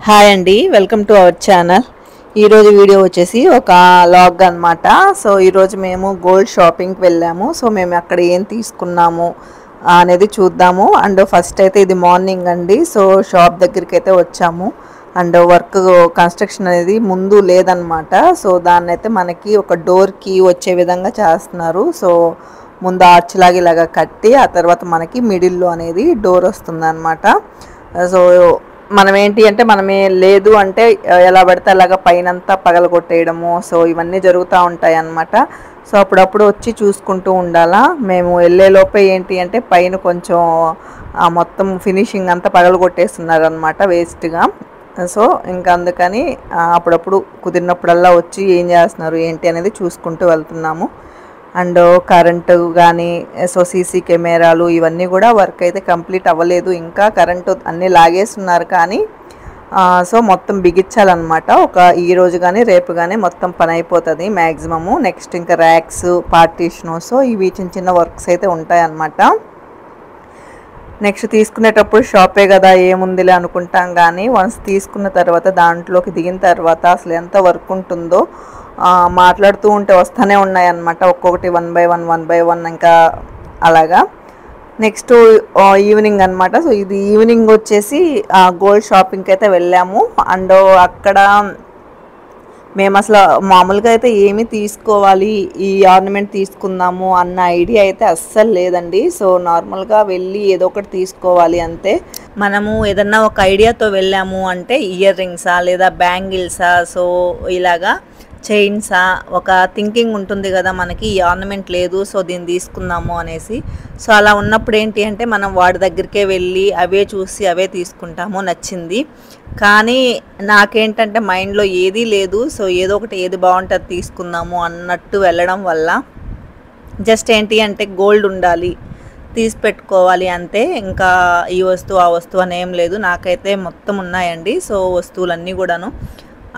Hi అండి, welcome to our channel. ఈరోజు video వచ్చేసి ఒక లాగ్ అనమాట. సో ఈరోజు మేము గోల్డ్ షాపింగ్కి వెళ్ళాము. సో మేము అక్కడ ఏం తీసుకున్నాము అనేది చూద్దాము. అండ్ ఫస్ట్ అయితే ఇది మార్నింగ్ అండి. సో షాప్ దగ్గరికి అయితే వచ్చాము. అండ్ వర్క్ కన్స్ట్రక్షన్ అనేది ముందు లేదనమాట. సో దాన్ని అయితే మనకి ఒక డోర్కి వచ్చే విధంగా చేస్తున్నారు. సో ముందు ఆర్చ్ లాగా ఇలాగా కట్టి ఆ తర్వాత మనకి మిడిల్లో అనేది డోర్ వస్తుంది అనమాట. సో మనం ఏంటి అంటే మనమే లేదు అంటే ఎలా పడితే అలాగా పైనంతా పగలగొట్టేయడము, సో ఇవన్నీ జరుగుతూ ఉంటాయి అన్నమాట. సో అప్పుడప్పుడు వచ్చి చూసుకుంటూ ఉండాలా. మేము వెళ్ళేలోపే ఏంటి అంటే పైన కొంచెం మొత్తం ఫినిషింగ్ అంతా పగలగొట్టేస్తున్నారు అనమాట వేస్ట్గా. సో ఇంకా అందుకని అప్పుడప్పుడు కుదిరినప్పుడల్లా వచ్చి ఏం చేస్తున్నారు ఏంటి అనేది చూసుకుంటూ వెళ్తున్నాము. అండ్ కరెంటు కానీ సో సీసీ కెమెరాలు ఇవన్నీ కూడా వర్క్ అయితే కంప్లీట్ అవ్వలేదు. ఇంకా కరెంటు అన్నీ లాగేస్తున్నారు కానీ సో మొత్తం బిగించాలన్నమాట. ఈ రోజు కానీ రేపు కానీ మొత్తం పని అయిపోతుంది మ్యాక్సిమము. నెక్స్ట్ ఇంకా ర్యాక్స్ పార్టీషను, సో ఇవి చిన్న చిన్న వర్క్స్ అయితే ఉంటాయన్నమాట. నెక్స్ట్ తీసుకునేటప్పుడు షాపే కదా ఏముందిలే అనుకుంటాం, కానీ వన్స్ తీసుకున్న తర్వాత దాంట్లోకి దిగిన తర్వాత అసలు ఎంత వర్క్ ఉంటుందో మాట్లాడుతూ ఉంటే వస్తూనే ఉన్నాయన్నమాట. ఒక్కొక్కటి 1 బై 1 ఇంకా అలాగా. నెక్స్ట్ ఈవినింగ్ అనమాట. సో ఇది ఈవినింగ్ వచ్చేసి గోల్డ్ షాపింగ్కి అయితే వెళ్ళాము. అండ్ అక్కడ మేము అసలు మామూలుగా అయితే ఏమి తీసుకోవాలి, ఈ ఆర్నమెంట్ తీసుకుందాము అన్న ఐడియా అయితే అస్సలు లేదండి. సో నార్మల్గా వెళ్ళి ఏదో ఒకటి తీసుకోవాలి అంతే. మనము ఏదన్నా ఒక ఐడియాతో వెళ్ళాము అంటే ఇయర్ రింగ్సా లేదా బ్యాంగిల్సా, సో ఇలాగా చైన్సా, ఒక థింకింగ్ ఉంటుంది కదా మనకి, ఈ ఆర్నమెంట్ లేదు సో దీన్ని తీసుకుందాము అనేసి. సో అలా ఉన్నప్పుడు ఏంటి అంటే మనం వాడి దగ్గరికే వెళ్ళి అవే చూసి అవే తీసుకుంటాము నచ్చింది. కానీ నాకేంటంటే మైండ్లో ఏదీ లేదు. సో ఏదో ఒకటి ఏది బాగుంటుంది తీసుకుందాము అన్నట్టు వెళ్ళడం వల్ల జస్ట్ ఏంటి అంటే గోల్డ్ ఉండాలి, తీసి పెట్టుకోవాలి అంతే. ఇంకా ఈ వస్తువు ఆ వస్తువు అని ఏం లేదు. నాకైతే మొత్తం ఉన్నాయండి సో వస్తువులన్నీ కూడాను.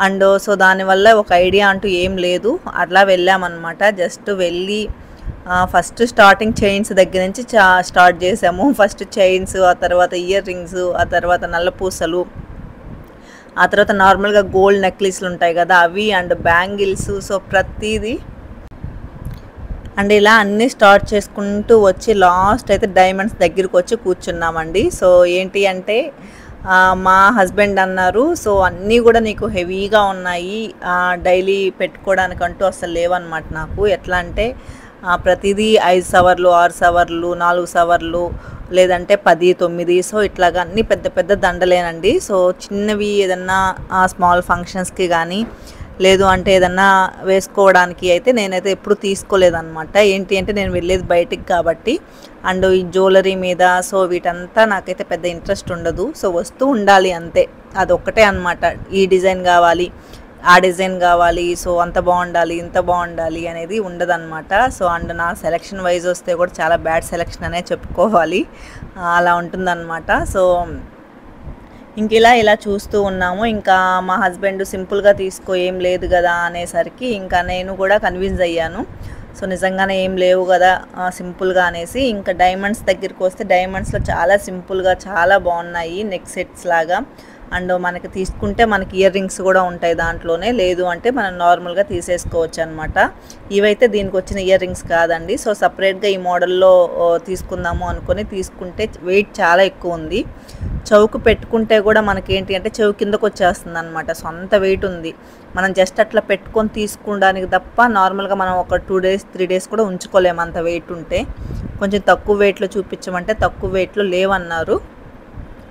అండ్ సో దానివల్ల ఒక ఐడియా అంటూ ఏం లేదు. అట్లా వెళ్ళామన్నమాట. జస్ట్ వెళ్ళి ఫస్ట్ స్టార్టింగ్ చైన్స్ దగ్గర నుంచి స్టార్ట్ చేసాము. ఫస్ట్ చైన్స్, ఆ తర్వాత ఇయర్ రింగ్స్, ఆ తర్వాత నల్లపూసలు, ఆ తర్వాత నార్మల్గా గోల్డ్ నెక్లెస్లు ఉంటాయి కదా అవి, అండ్ బ్యాంగిల్స్, సో ప్రతిదీ. అండ్ ఇలా అన్నీ స్టార్ట్ చేసుకుంటూ వచ్చి లాస్ట్ అయితే డైమండ్స్ దగ్గరికి వచ్చి కూర్చున్నామండి. సో ఏంటి అంటే మా హస్బెండ్ అన్నారు, సో అన్నీ కూడా నీకు హెవీగా ఉన్నాయి, డైలీ పెట్టుకోవడానికంటూ అసలు లేవన్నమాట నాకు. ఎట్లా అంటే ప్రతిదీ 5 సవర్లు 6 సవర్లు 4 సవర్లు లేదంటే 10 9, సో ఇట్లాగా అన్నీ పెద్ద పెద్ద దండలేనండి. సో చిన్నవి ఏదన్నా స్మాల్ ఫంక్షన్స్కి కానీ లేదు అంటే ఏదన్నా వేసుకోవడానికి అయితే నేనైతే ఎప్పుడు తీసుకోలేదన్నమాట. ఏంటి అంటే నేను వెళ్ళేది బయటికి కాబట్టి. అండ్ ఈ జ్యువెలరీ మీద సో వీటంతా నాకైతే పెద్ద ఇంట్రెస్ట్ ఉండదు. సో వస్తూ ఉండాలి అంతే, అదొక్కటే అనమాట. ఈ డిజైన్ కావాలి, ఆ డిజైన్ కావాలి, సో అంత బాగుండాలి ఇంత బాగుండాలి అనేది ఉండదన్నమాట. సో అండ్ నా సెలెక్షన్ వైజ్ వస్తే కూడా చాలా బ్యాడ్ సెలెక్షన్ అనే చెప్పుకోవాలి, అలా ఉంటుందన్నమాట. సో ఇంక ఇలా చూస్తూ ఉన్నాము. ఇంకా మా హస్బెండ్ సింపుల్గా తీసుకో ఏం లేదు కదా అనేసరికి ఇంకా నేను కూడా కన్విన్స్ అయ్యాను. సో నిజంగానే ఏం లేవు కదా సింపుల్గా అనేసి. ఇంకా డైమండ్స్ దగ్గరికి వస్తే డైమండ్స్లో చాలా సింపుల్గా చాలా బాగున్నాయి నెక్ సెట్స్ లాగా. అండ్ మనకి తీసుకుంటే మనకి ఇయర్ రింగ్స్ కూడా ఉంటాయి దాంట్లోనే, లేదు అంటే మనం నార్మల్గా తీసేసుకోవచ్చు అనమాట. ఇవైతే దీనికి వచ్చిన ఇయర్ రింగ్స్ కాదండి. సో సపరేట్గా ఈ మోడల్లో తీసుకుందాము అనుకొని తీసుకుంటే వెయిట్ చాలా ఎక్కువ ఉంది. చౌకు పెట్టుకుంటే కూడా మనకేంటి అంటే చెవు కిందకు వచ్చేస్తుంది అనమాట. సో అంత వెయిట్ ఉంది. మనం జస్ట్ అట్లా పెట్టుకొని తీసుకుండానికి తప్ప నార్మల్గా మనం ఒక 2 days 3 days కూడా ఉంచుకోలేము అంత వెయిట్ ఉంటే. కొంచెం తక్కువ వెయిట్లో చూపించమంటే తక్కువ వెయిట్లో లేవన్నారు.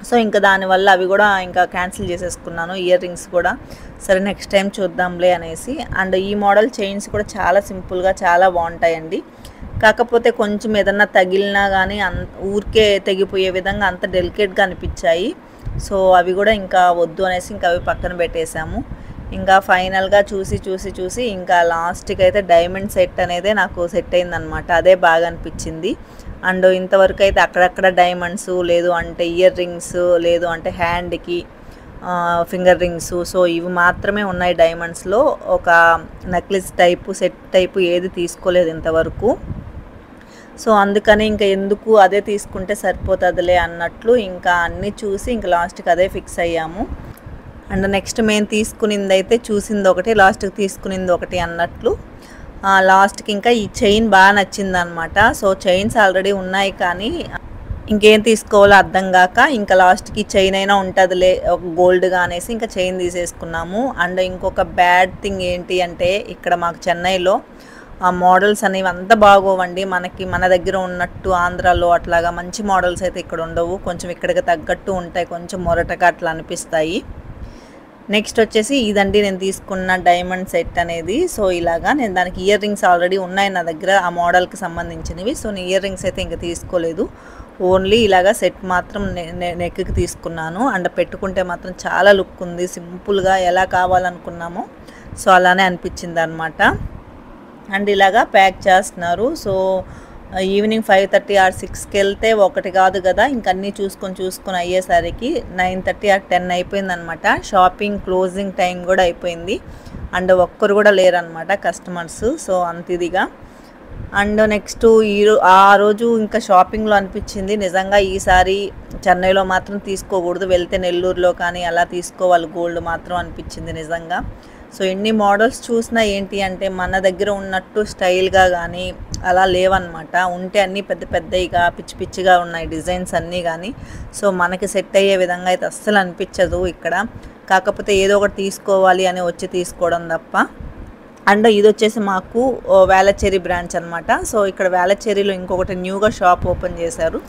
సో ఇంకా దానివల్ల అవి కూడా ఇంకా క్యాన్సిల్ చేసేసుకున్నాను, ఇయర్ రింగ్స్ కూడా. సరే నెక్స్ట్ టైం చూద్దాంలే అనేసి. అండ్ ఈ మోడల్ చైన్స్ కూడా చాలా సింపుల్గా చాలా బాగుంటాయండి. కాకపోతే కొంచెం ఏదన్నా తగిలినా కానీ ఊరికే తెగిపోయే విధంగా అంత డెలికేట్గా అనిపించాయి. సో అవి కూడా ఇంకా వద్దు అనేసి ఇంకా అవి పక్కన పెట్టేశాము. ఇంకా ఫైనల్గా చూసి ఇంకా లాస్ట్కి అయితే డైమండ్ సెట్ అనేదే నాకు సెట్ అయిందనమాట. అదే బాగా అనిపించింది. అండ్ ఇంతవరకు అయితే అక్కడక్కడ డైమండ్స్, లేదు అంటే ఇయర్ రింగ్స్, లేదు అంటే హ్యాండ్కి ఫింగర్ రింగ్స్, సో ఇవి మాత్రమే ఉన్నాయి డైమండ్స్లో. ఒక నెక్లెస్ టైపు సెట్ టైపు ఏది తీసుకోలేదు ఇంతవరకు. సో అందుకని ఇంకా ఎందుకు అదే తీసుకుంటే సరిపోతుందిలే అన్నట్లు ఇంకా అన్నీ చూసి ఇంకా లాస్ట్కి అదే ఫిక్స్ అయ్యాము. అండ్ నెక్స్ట్ మేము తీసుకునింది అయితే చూసింది ఒకటి, లాస్ట్కి తీసుకునింది ఒకటి అన్నట్లు. లాస్ట్కి ఇంకా ఈ చైన్ బాగా నచ్చింది అనమాట. సో చైన్స్ ఆల్రెడీ ఉన్నాయి కానీ ఇంకేం తీసుకోవాలో అర్థం కాక ఇంకా లాస్ట్కి చైన్ అయినా ఉంటుందిలే ఒక గోల్డ్గా అనేసి ఇంకా చైన్ తీసేసుకున్నాము. అండ్ ఇంకొక బ్యాడ్ థింగ్ ఏంటి అంటే ఇక్కడ మాకు చెన్నైలో ఆ మోడల్స్ అనేవి అంత బాగోవండి. మన దగ్గర ఉన్నట్టు ఆంధ్రాలో అట్లాగా మంచి మోడల్స్ అయితే ఇక్కడ ఉండవు. కొంచెం ఇక్కడికి తగ్గట్టు ఉంటాయి, కొంచెం మొరటగా అట్లా అనిపిస్తాయి. నెక్స్ట్ వచ్చేసి ఇదండి నేను తీసుకున్న డైమండ్ సెట్ అనేది. సో ఇలాగా నేను దానికి ఇయర్ రింగ్స్ ఆల్రెడీ ఉన్నాయి నా దగ్గర ఆ మోడల్కి సంబంధించినవి. సో నేను ఇయర్ రింగ్స్ అయితే ఇంకా తీసుకోలేదు, ఓన్లీ ఇలాగా సెట్ మాత్రం నెక్కి తీసుకున్నాను. అండ్ పెట్టుకుంటే మాత్రం చాలా లుక్ ఉంది, సింపుల్గా ఎలా కావాలనుకున్నామో సో అలానే అనిపించింది అనమాట. అండ్ ఇలాగా ప్యాక్ చేస్తున్నారు. సో ఈవినింగ్ 5:30 or 6కి వెళ్తే ఒకటి కాదు కదా, ఇంకన్నీ చూసుకొని అయ్యేసరికి 9:30 or 10 అయిపోయిందనమాట. షాపింగ్ క్లోజింగ్ టైం కూడా అయిపోయింది. అండ్ ఒక్కరు కూడా లేరనమాట కస్టమర్స్. సో అంత ఇదిగా. అండ్ నెక్స్ట్ ఆ రోజు ఇంకా షాపింగ్లో అనిపించింది నిజంగా ఈసారి చెన్నైలో మాత్రం తీసుకోకూడదు, వెళ్తే నెల్లూరులో కానీ అలా తీసుకోవాలి గోల్డ్ మాత్రం అనిపించింది నిజంగా. సో ఎన్ని మోడల్స్ చూసినా ఏంటి అంటే మన దగ్గర ఉన్నట్టు స్టైల్గా కానీ అలా లేవన్నమాట. ఉంటే అన్నీ పెద్ద పెద్దగా పిచ్చి పిచ్చిగా ఉన్నాయి డిజైన్స్ అన్నీ కానీ. సో మనకి సెట్ అయ్యే విధంగా అయితే అస్సలు అనిపించదు ఇక్కడ. కాకపోతే ఏదో ఒకటి తీసుకోవాలి అని వచ్చి తీసుకోవడం తప్ప. అండ్ ఇది వచ్చేసి మాకు వేలచేరి బ్రాంచ్ అనమాట. సో ఇక్కడ వేలచేరిలో ఇంకొకటి న్యూగా షాప్ ఓపెన్ చేశారు.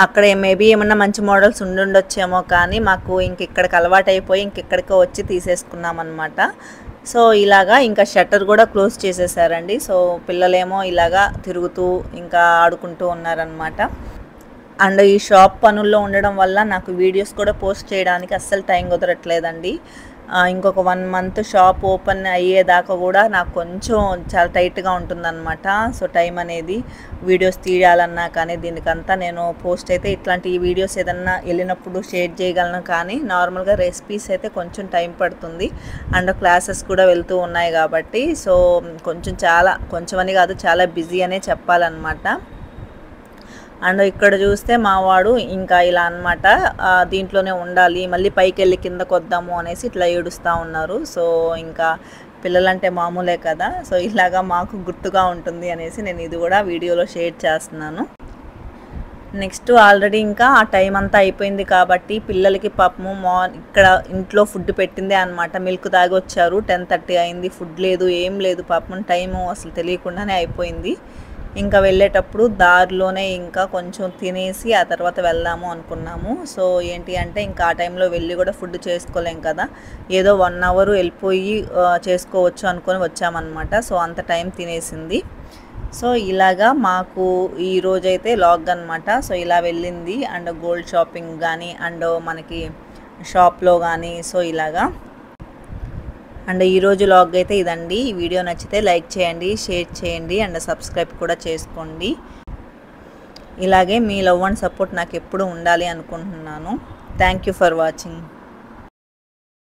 అక్కడ మేబీ ఏమన్నా మంచి మోడల్స్ ఉండుండొచ్చేమో కానీ మాకు ఇక్కడికి అలవాటు అయిపోయి ఇక్కడికో వచ్చి తీసేసుకున్నాం అనమాట. సో ఇలాగా ఇంకా షట్టర్ కూడా క్లోజ్ చేసేసారండి. సో పిల్లలేమో ఇలాగా తిరుగుతూ ఇంకా ఆడుకుంటూ ఉన్నారనమాట. అండ్ ఈ షాప్ పనుల్లో ఉండడం వల్ల నాకు వీడియోస్ కూడా పోస్ట్ చేయడానికి అస్సలు టైం కుదరట్లేదండి. ఇంకొక 1 month షాప్ ఓపెన్ అయ్యేదాకా కూడా నాకు కొంచెం చాలా టైట్గా ఉంటుందన్నమాట. సో టైం అనేది వీడియోస్ తీయాలన్నా కానీ దీనికంతా నేను పోస్ట్ అయితే ఇట్లాంటి వీడియోస్ ఏదన్నా వెళ్ళినప్పుడు షేర్ చేయగలను కానీ నార్మల్గా రెసిపీస్ అయితే కొంచెం టైం పడుతుంది. అండ్ క్లాసెస్ కూడా వెళ్తూ ఉన్నాయి కాబట్టి సో కొంచెం అని కాదు చాలా బిజీ అనే చెప్పాలన్నమాట. అండ్ ఇక్కడ చూస్తే మావాడు ఇంకా ఇలా అనమాట, దీంట్లోనే ఉండాలి, మళ్ళీ పైకి వెళ్ళి కిందకు వద్దాము అనేసి ఇట్లా ఏడుస్తూ ఉన్నారు. సో ఇంకా పిల్లలంటే మామూలే కదా. సో ఇలాగా మాకు గుర్తుగా ఉంటుంది అనేసి నేను ఇది కూడా వీడియోలో షేర్ చేస్తున్నాను. నెక్స్ట్ ఆల్రెడీ ఇంకా ఆ టైం అంతా అయిపోయింది కాబట్టి పిల్లలకి పాపము ఇక్కడ ఇంట్లో ఫుడ్ పెట్టిందే అనమాట. మిల్క్ తాగి వచ్చారు, 10:30 అయింది, ఫుడ్ లేదు ఏం లేదు, పాపం టైము అసలు తెలియకుండానే అయిపోయింది. ఇంకా వెళ్ళేటప్పుడు దారిలోనే ఇంకా కొంచెం తినేసి ఆ తర్వాత వెళ్దాము అనుకున్నాము. సో ఏంటి అంటే ఇంకా ఆ టైంలో వెళ్ళి కూడా ఫుడ్ చేసుకోలేం కదా, ఏదో 1 hour వెళ్ళిపోయి చేసుకోవచ్చు అనుకొని వచ్చామన్నమాట. సో అంత టైం తినేసింది. సో ఇలాగా మాకు ఈ రోజైతే లాగ్ అనమాట. సో ఇలా వెళ్ళింది. అండ్ గోల్డ్ షాపింగ్ కానీ అండ్ మనకి షాప్లో కానీ సో ఇలాగా. అండ్ ఈరోజు లాగ్ అయితే ఇదండి. ఈ వీడియో నచ్చితే లైక్ చేయండి, షేర్ చేయండి అండ్ సబ్స్క్రైబ్ కూడా చేసుకోండి. ఇలాగే మీ లవ్ అండ్ సపోర్ట్ నాకు ఎప్పుడు ఉండాలి అనుకుంటున్నాను. Thank you for watching.